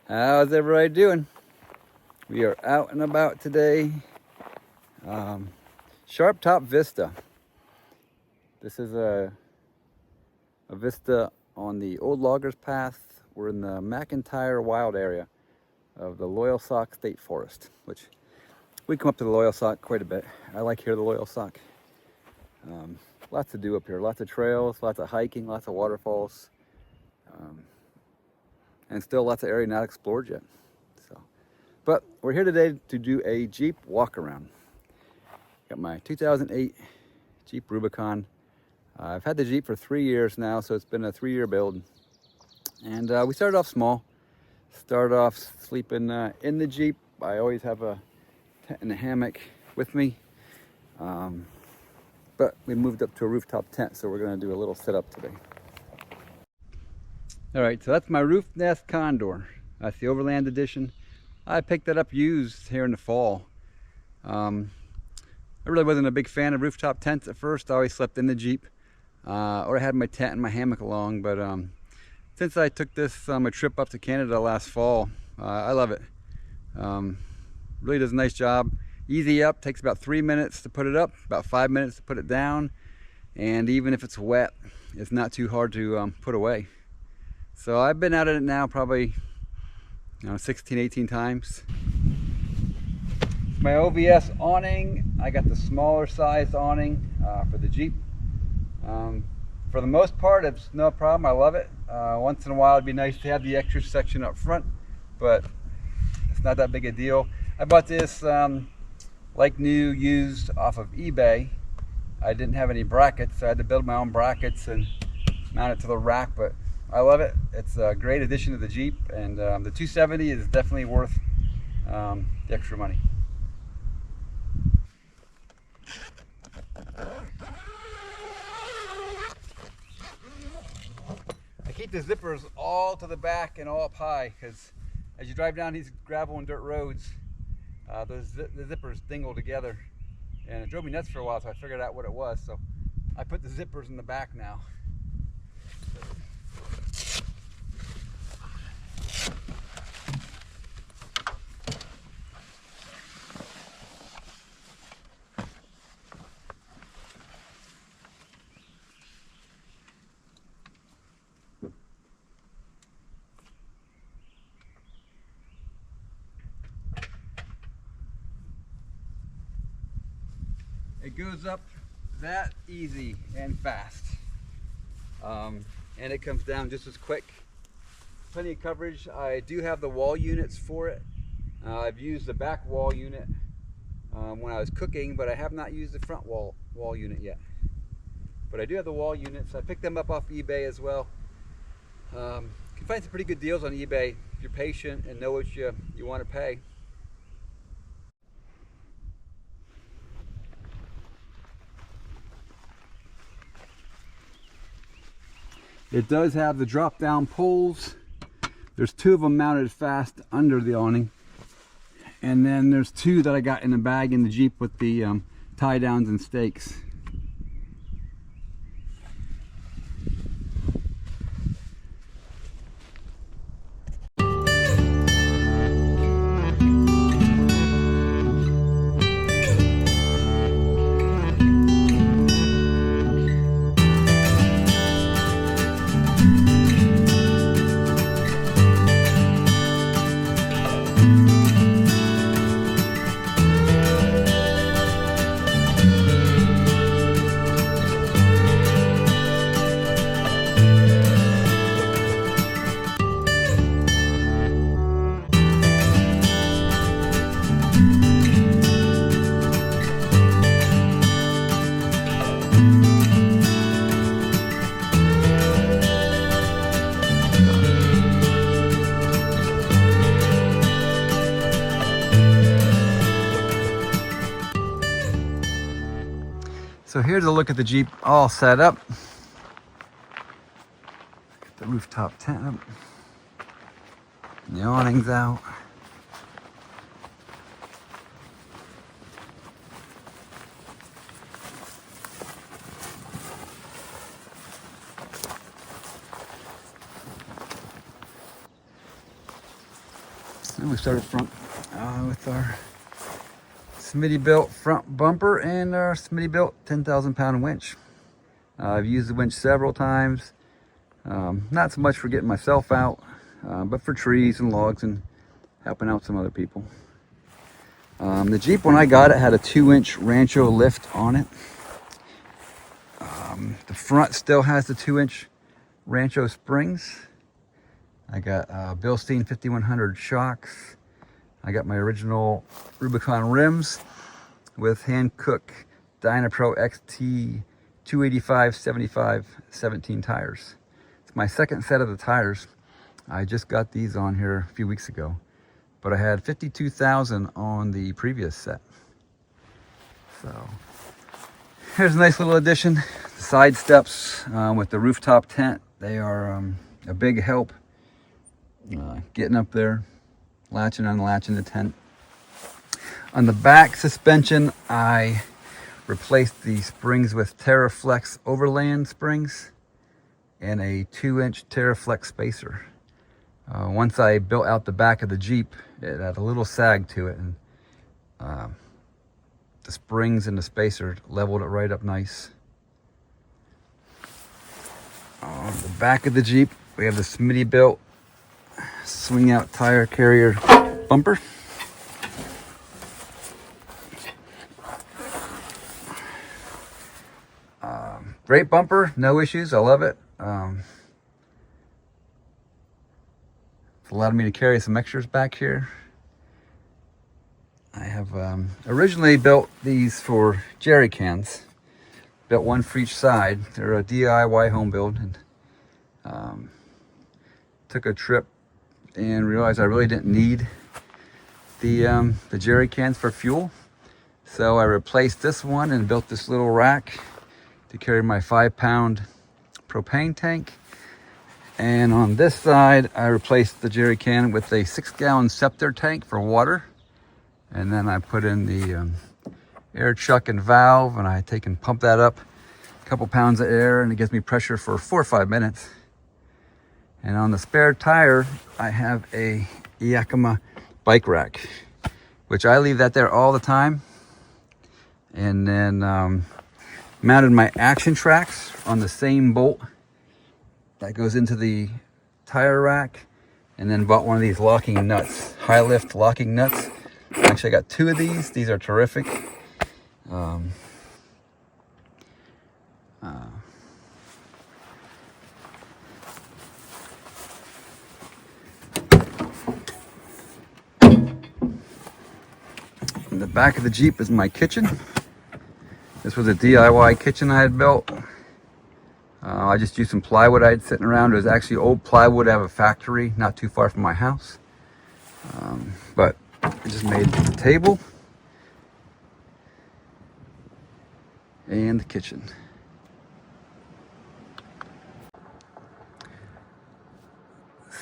How's everybody doing? We are out and about today. Sharp Top Vista. This is a vista on the Old Loggers Path. We're in the McIntyre Wild area of the Loyalsock State Forest, which we come up to the Loyalsock quite a bit. I like here the Loyalsock. Lots to do up here, lots of trails, lots of hiking, lots of waterfalls, and still lots of area not explored yet. But we're here today to do a Jeep walk around. Got my 2008 Jeep Rubicon. I've had the Jeep for 3 years now, so it's been a 3-year build. And we started off small. Started off sleeping in the Jeep. I always have a tent and a hammock with me. But we moved up to a rooftop tent, so we're gonna do a little setup today. All right, so that's my roof nest condor. That's the Overland edition. I picked that up used here in the fall. I really wasn't a big fan of rooftop tents at first. I always slept in the Jeep, or I had my tent and my hammock along. But since I took this a trip up to Canada last fall, I love it. Really does a nice job. Easy up, takes about 3 minutes to put it up, about 5 minutes to put it down. And even if it's wet, it's not too hard to put away. So I've been out at it now probably 16, 18 times. My OVS awning, I got the smaller size awning for the Jeep. For the most part, it's no problem. I love it. Once in a while, it'd be nice to have the extra section up front, but it's not that big a deal. I bought this like new, used off of eBay. I didn't have any brackets, so I had to build my own brackets and mount it to the rack, but I love it. It's a great addition to the Jeep, and the 270 is definitely worth the extra money. I keep the zippers all to the back and all up high, because as you drive down these gravel and dirt roads, the zippers dingle together, and it drove me nuts for a while, so I figured out what it was. So I put the zippers in the back now. It goes up that easy and fast, and it comes down just as quick. Plenty of coverage. I do have the wall units for it. I've used the back wall unit when I was cooking, but I have not used the front wall unit yet. But I do have the wall units. I picked them up off eBay as well. You can find some pretty good deals on eBay if you're patient and know what you want to pay. It does have the drop down poles. There's 2 of them mounted fast under the awning. And then there's 2 that I got in a bag in the Jeep with the tie downs and stakes. So here's a look at the Jeep all set up. Get the rooftop tent up. And the awning's out. And we started front with our Smitty built front bumper and our Smitty built 10,000 pound winch. I've used the winch several times. Not so much for getting myself out, but for trees and logs and helping out some other people. The Jeep, when I got it, had a 2-inch Rancho lift on it. The front still has the 2-inch Rancho springs. I got Bilstein 5100 shocks. I got my original Rubicon rims with Hankook Dynapro XT 285/75/17 tires. It's my second set of the tires. I just got these on here a few weeks ago, but I had 52,000 on the previous set. So here's a nice little addition. The side steps with the rooftop tent, they are a big help getting up there, latching and unlatching the tent. On the back suspension, I replaced the springs with TerraFlex Overland springs and a 2-inch TerraFlex spacer. Once I built out the back of the Jeep, it had a little sag to it, and the springs and the spacer leveled it right up nice. On the back of the Jeep, we have the Smitty built swing out tire carrier bumper. Great bumper, no issues, I love it. It's allowed me to carry some extras back here. I have originally built these for jerry cans. Built one for each side. They're a DIY home build, and took a trip and realized I really didn't need the jerry cans for fuel. So I replaced this one and built this little rack to carry my 5-pound propane tank. And on this side, I replaced the jerry can with a 6-gallon Scepter tank for water. And then I put in the air chuck and valve, and I take and pump that up a couple pounds of air, and it gives me pressure for 4 or 5 minutes. And on the spare tire, I have a Yakima bike rack, which I leave that there all the time. And then mounted my action tracks on the same bolt that goes into the tire rack, and then bought one of these locking nuts, high lift locking nuts. Actually, I got 2 of these. These are terrific. In the back of the Jeep is my kitchen. This was a DIY kitchen I had built. I just used some plywood I had sitting around. It was actually old plywood out of a factory not too far from my house. But I just made the table and the kitchen.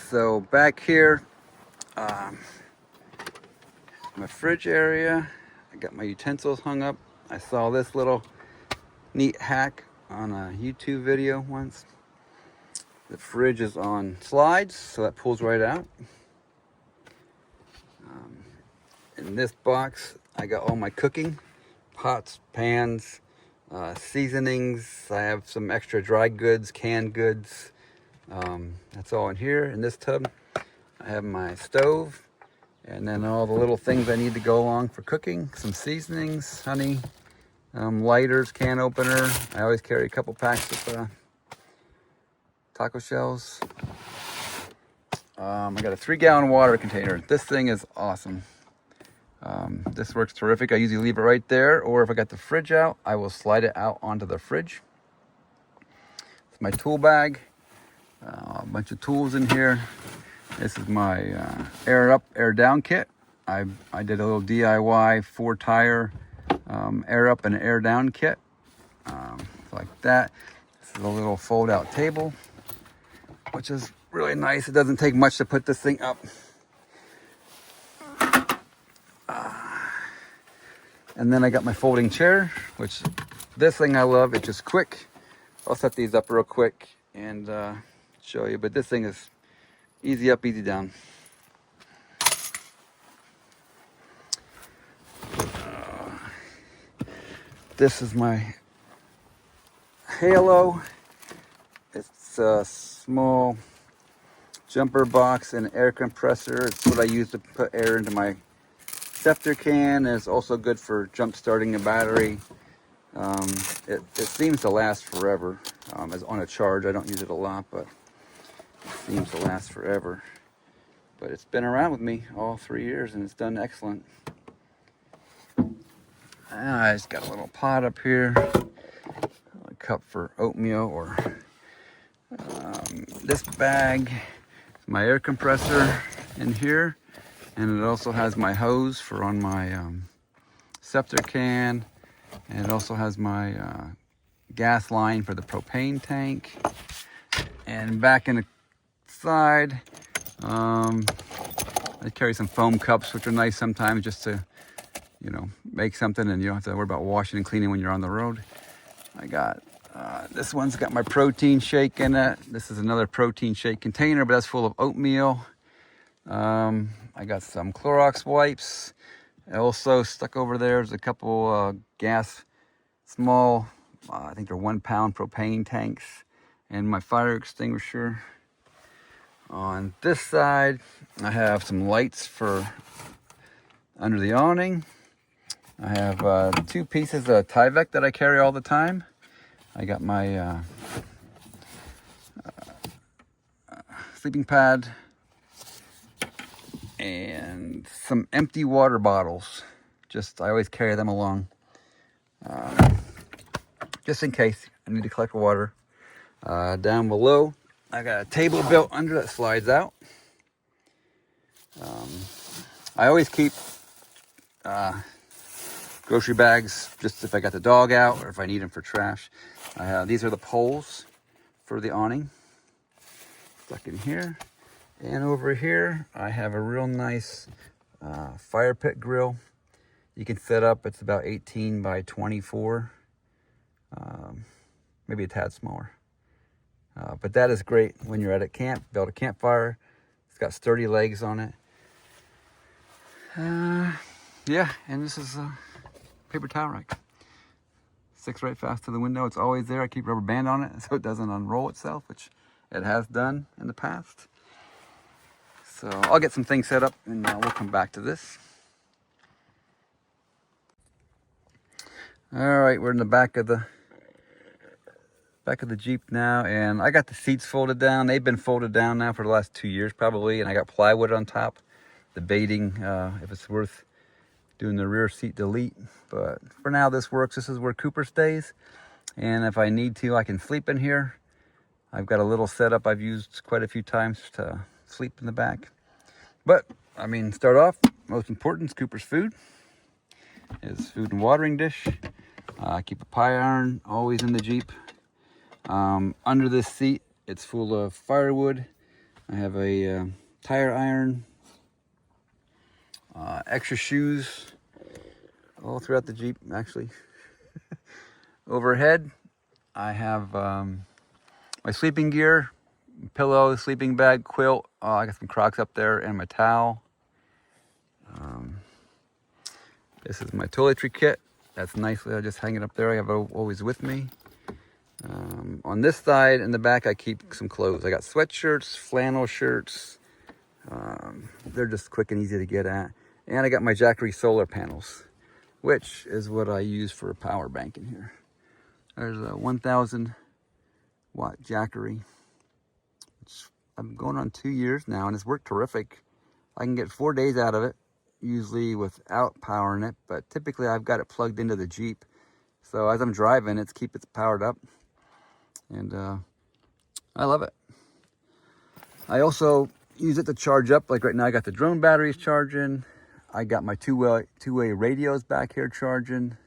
So back here, my fridge area, I got my utensils hung up. I saw this little neat hack on a YouTube video once. The fridge is on slides, so that pulls right out. In this box, I got all my cooking pots, pans, seasonings. I have some extra dry goods, canned goods. That's all in here. In this tub, I have my stove, and then all the little things I need to go along for cooking. Some seasonings, honey, lighters, can opener. I always carry a couple packs of taco shells. I got a 3-gallon water container. This thing is awesome. This works terrific. I usually leave it right there, or if I got the fridge out, I will slide it out onto the fridge. It's my tool bag. A bunch of tools in here. This is my air up, air down kit. I did a little DIY 4-tire air up and air down kit. Like that. This is a little fold out table, which is really nice. It doesn't take much to put this thing up. And then I got my folding chair, which this thing I love. It's just quick. I'll set these up real quick and show you, but this thing is easy up, easy down. This is my Halo. It's a small jumper box and air compressor. It's what I use to put air into my septic can. It's also good for jump starting a battery. It seems to last forever. As on a charge, I don't use it a lot, but it seems to last forever. But it's been around with me all 3 years and it's done excellent. I just got a little pot up here, a cup for oatmeal, or this bag, my air compressor in here, and it also has my hose for on my septic can, and it also has my gas line for the propane tank. And back in the side, I carry some foam cups, which are nice sometimes just to, you know, make something and you don't have to worry about washing and cleaning when you're on the road. I got, this one's got my protein shake in it. This is another protein shake container, but that's full of oatmeal. I got some Clorox wipes. Also stuck over there's a couple small, I think they're 1 pound propane tanks, and my fire extinguisher. On this side, I have some lights for under the awning. I have 2 pieces of Tyvek that I carry all the time. I got my sleeping pad and some empty water bottles. I always carry them along, just in case I need to collect water. Down below, I got a table built under that slides out. I always keep grocery bags just if I got the dog out or if I need them for trash. These are the poles for the awning stuck in here. And over here, I have a real nice fire pit grill. You can set up, it's about 18 by 24, maybe a tad smaller. But that is great when you're at a camp, build a campfire. It's got sturdy legs on it. Yeah, and this is a paper towel rack. Sticks right fast to the window. It's always there. I keep a rubber band on it so it doesn't unroll itself, which it has done in the past. So I'll get some things set up and we'll come back to this. All right, we're in the back of the Jeep now, and I got the seats folded down. They've been folded down now for the last 2 years probably, and I got plywood on top, debating if it's worth doing the rear seat delete, but for now this works. This is where Cooper stays, and if I need to, I can sleep in here. I've got a little setup I've used quite a few times to sleep in the back. But I mean, start off, most important is Cooper's food. His food and watering dish. I keep a pie iron always in the Jeep. Under this seat, it's full of firewood. I have a tire iron, extra shoes all throughout the Jeep, actually. Overhead, I have my sleeping gear, pillow, sleeping bag, quilt. I got some Crocs up there and my towel. This is my toiletry kit. That's nicely, I just hang it up there. I have it always with me. On this side, in the back, I keep some clothes. I got sweatshirts, flannel shirts. They're just quick and easy to get at. And I got my Jackery solar panels, which is what I use for a power bank in here. There's a 1,000 watt Jackery. I'm going on 2 years now, and it's worked terrific. I can get 4 days out of it, usually without powering it, but typically I've got it plugged into the Jeep. So as I'm driving, it's powered up, and I love it. I also use it to charge up. Like right now, I got the drone batteries charging. I got my two-way radios back here charging.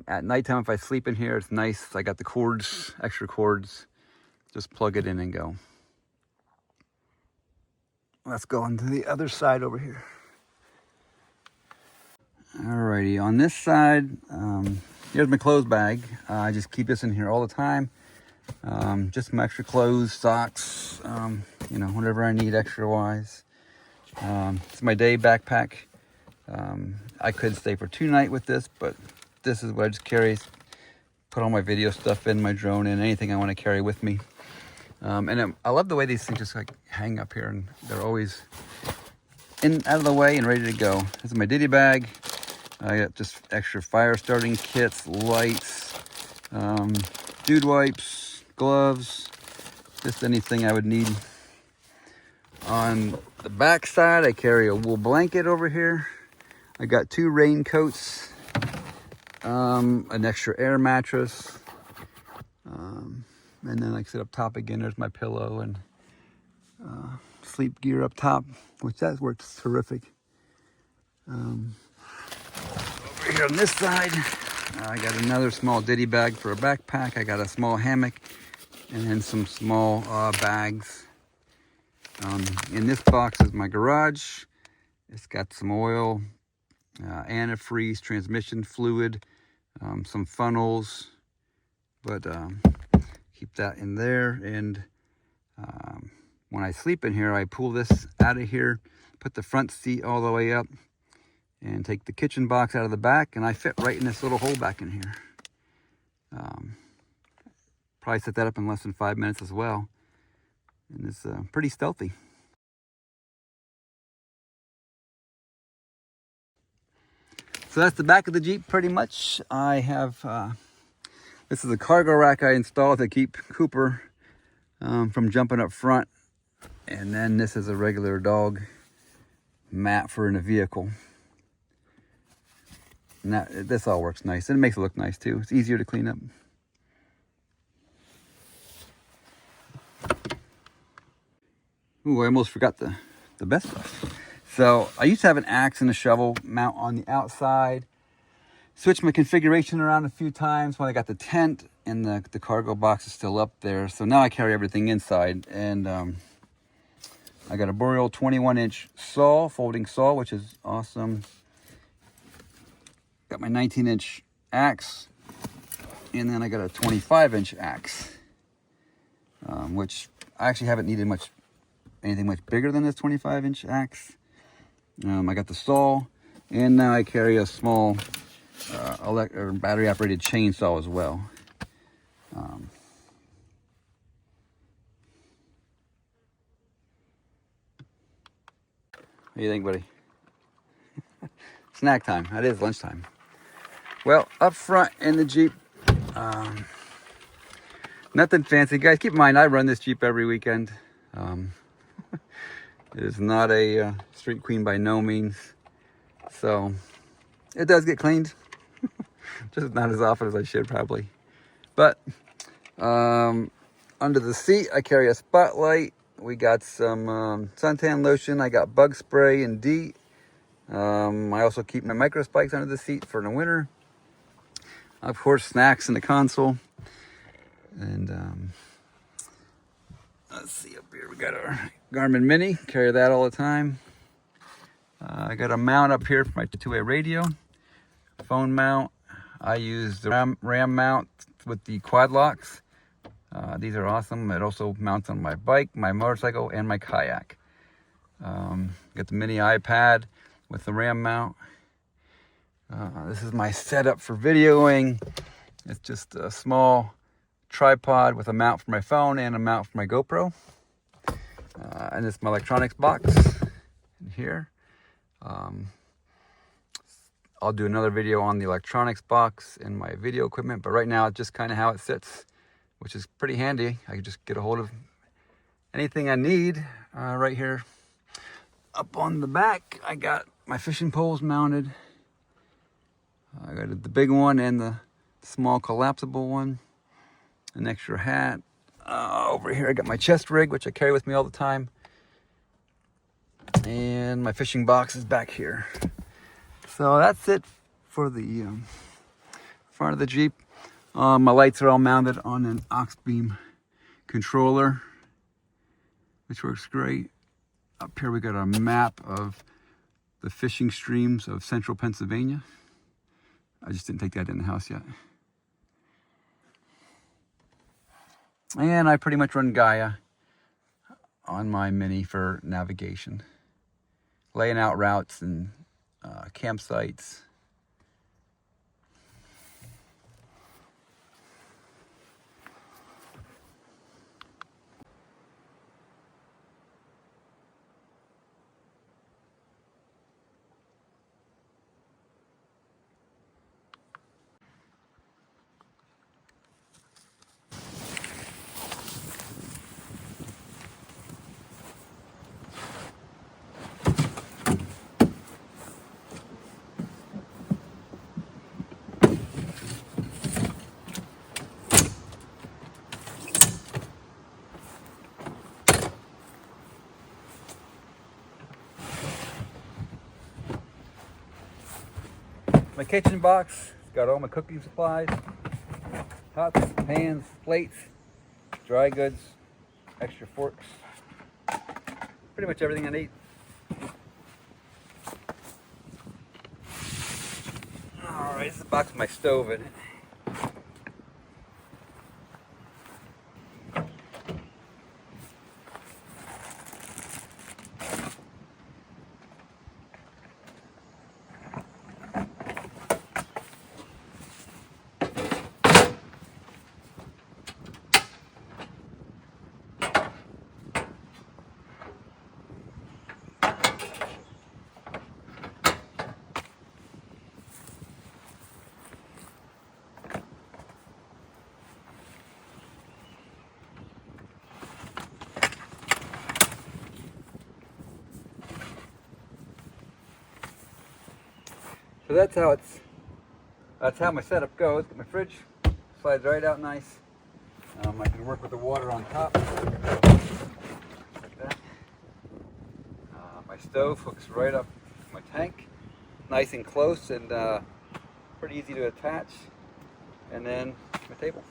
At nighttime, if I sleep in here, it's nice. I got the cords, extra cords. Just plug it in and go. Let's go on to the other side over here. Alrighty, on this side, here's my clothes bag. I just keep this in here all the time. Just some extra clothes, socks, you know, whatever I need extra-wise. It's my day backpack. I could stay for 2 nights with this, but this is what I just carry. Put all my video stuff in, my drone in, anything I want to carry with me. I love the way these things just like hang up here, and they're always out of the way and ready to go. This is my ditty bag. I got just extra fire starting kits, lights, dude wipes, gloves, just anything I would need. On the back side, I carry a wool blanket over here. I got 2 raincoats, an extra air mattress, and then like I said, up top again, there's my pillow and sleep gear up top, which that works terrific. Over here on this side, I got another small ditty bag for a backpack. I got a small hammock and then some small bags. In this box is my garage. It's got some oil, antifreeze, transmission fluid, some funnels, but keep that in there. And when I sleep in here, I pull this out of here, put the front seat all the way up, and take the kitchen box out of the back, and I fit right in this little hole back in here. Probably set that up in less than 5 minutes as well. And it's pretty stealthy. So that's the back of the Jeep pretty much. I have, this is a cargo rack I installed to keep Cooper from jumping up front. And then this is a regular dog mat for in a vehicle. And this all works nice. And it makes it look nice too. It's easier to clean up. Ooh, I almost forgot the best stuff. So I used to have an axe and a shovel mount on the outside. Switched my configuration around a few times when I got the tent, and the cargo box is still up there. So now I carry everything inside. And I got a Boreal 21-inch saw, folding saw, which is awesome. Got my 19-inch axe. And then I got a 25-inch axe, which I actually haven't needed anything much bigger than this 25-inch axe. I got the saw, and now I carry a small battery-operated chainsaw as well. What do you think, buddy? Snack time. That is lunchtime. Well, up front in the Jeep, nothing fancy. Guys, keep in mind, I run this Jeep every weekend. It is not a street queen by no means. So it does get cleaned. Just not as often as I should probably. But under the seat, I carry a spotlight. We got some suntan lotion. I got bug spray and DEET. I also keep my micro spikes under the seat for the winter. Of course, snacks in the console. And let's see up here. We got our Garmin Mini. Carry that all the time. I got a mount up here for my two-way radio. Phone mount. I use the RAM mount with the quad locks. These are awesome. It also mounts on my bike, my motorcycle, and my kayak. Got the mini iPad with the RAM mount. This is my setup for videoing. It's just a small tripod with a mount for my phone and a mount for my GoPro. And it's my electronics box in here. I'll do another video on the electronics box and my video equipment, but right now it's just kind of how it sits, which is pretty handy. I can just get a hold of anything I need right here. Up on the back, I got my fishing poles mounted. I got the big one and the small collapsible one. An extra hat. Over here, I got my chest rig, which I carry with me all the time. And my fishing box is back here. So that's it for the front of the Jeep. My lights are all mounted on an aux beam controller, which works great. Up here we got a map of the fishing streams of central Pennsylvania. I just didn't take that in the house yet. And I pretty much run Gaia on my Mini for navigation. Laying out routes and campsites. My kitchen box. It's got all my cooking supplies. Pots, pans, plates, dry goods, extra forks. Pretty much everything I need. Alright, this is the box with my stove in it. So that's how my setup goes. Got my fridge, slides right out nice. I can work with the water on top, like that. My stove hooks right up to my tank, nice and close and pretty easy to attach. And then my table.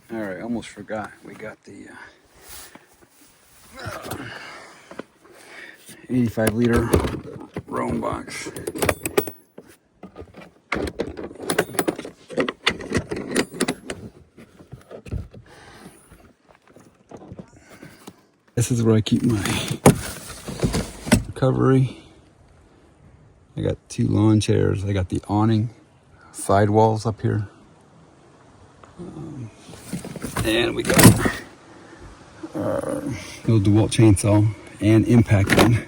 All right, almost forgot. We got the 85-liter Rome box. This is where I keep my recovery. I got 2 lawn chairs. I got the awning, sidewalls up here. And we got little DeWalt chainsaw and impact gun.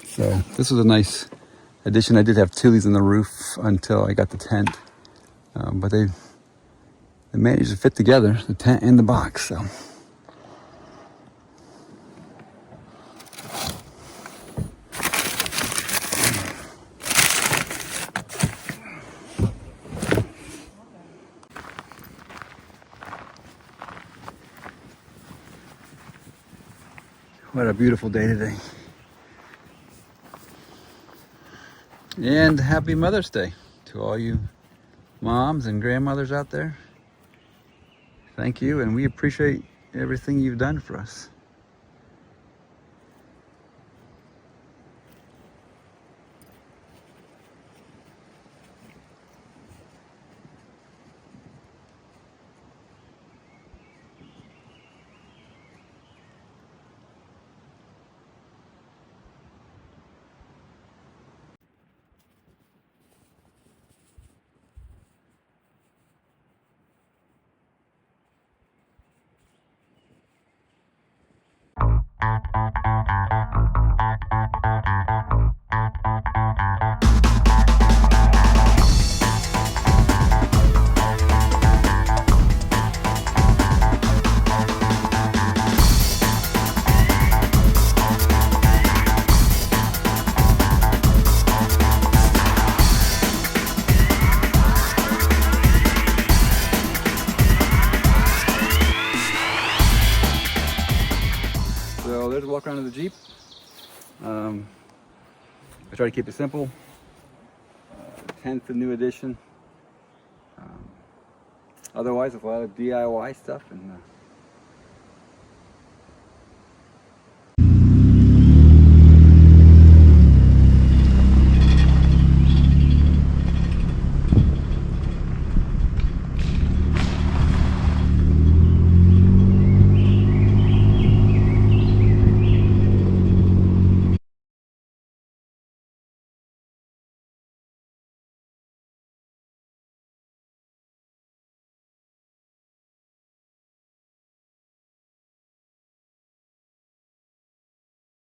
So this was a nice addition. I did have 2 of these on the roof until I got the tent, but they managed to fit together, the tent and the box. So. What a beautiful day today. And happy Mother's Day to all you moms and grandmothers out there. Thank you, and we appreciate everything you've done for us. So there's a walk around of the Jeep. I try to keep it simple. 10th a new addition. Otherwise, a lot of DIY stuff and